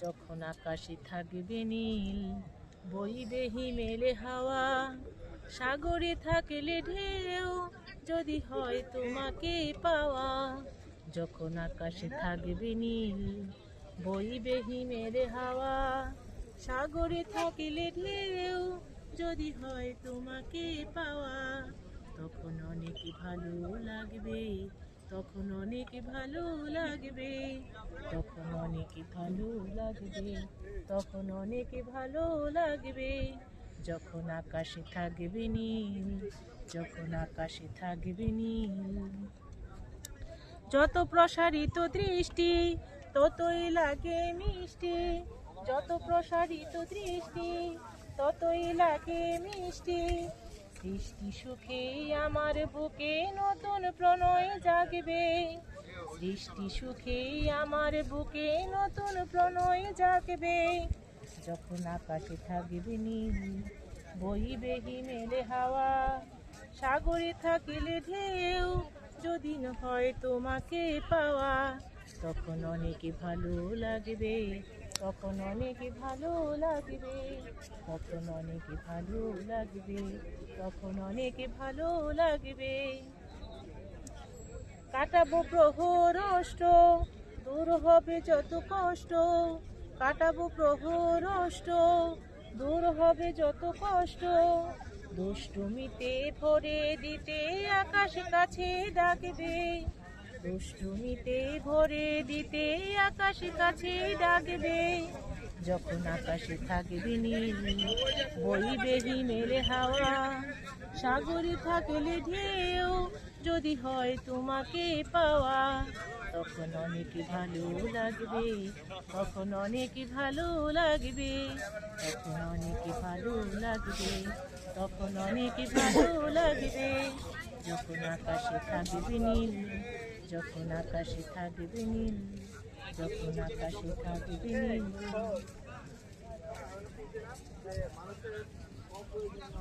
যখন আকাশে থাকবে নীল, বইবে হিমেলে হাওয়া, সাগরে থাকলে ঢেউ, যদি হয় তোমাকে পাওয়া। যখন আকাশে থাকবে নীল, বইবে হিমেলে হাওয়া, সাগরে থাকলে ঢেউ, যদি হয় তোমাকে পাওয়া। তখন অনেক ভালো লাগবে, তখন অনেক ভালো লাগবে, তখন অনেক ভালো লাগবে, তখন অনেক ভালো লাগবে। যখন আকাশে থাকবে নীল, যখন আকাশে থাকবে নীল। যত প্রসারিত দৃষ্টি ততই লাগে মিষ্টি, যত প্রসারিত দৃষ্টি ততই লাগে মিষ্টি। সৃষ্টি সুখে আমার বুকে নতুন প্রণয় জাগবে, সৃষ্টি সুখে আমার বুকে নতুন প্রণয় জাগবে। যখন আকাশে থাকবে নীল, বইবে হিমেলে হাওয়া, সাগরে থাকিলে ঢেউ, যদি না হয় তোমাকে পাওয়া। তখন অনেক ভালো লাগবে, তখন অনেক ভালো লাগবে, তখন অনেক ভালো লাগবে, তখন অনেক ভালো লাগবে। কাটাবো প্রহর অষ্ট, দূর হবে যত কষ্ট, কাটাবো প্রহর অষ্ট, দূর হবে যত কষ্ট। দুষ্টুমিতে ভরে দিতে আকাশ কাছে ডাকবে, দুষ্টুমিতে ভরে দিতে আকাশ কাছে ডাকবে। যখন আকাশে থাকবে নীল, বইবে হিমেলে হাওয়া, সাগরে থাকলে ঢেউ, যদি হয় তোমাকে পাওয়া। তখন অনেক ভালো লাগবে, তখন অনেক ভালো লাগবে, তখন অনেক ভালো লাগবে, তখন অনেক ভালো লাগবে। যখন আকাশে থাকবে নীল, যখন আকাশে থাকবে নীল, যখন আকাশে থাকবে নীল।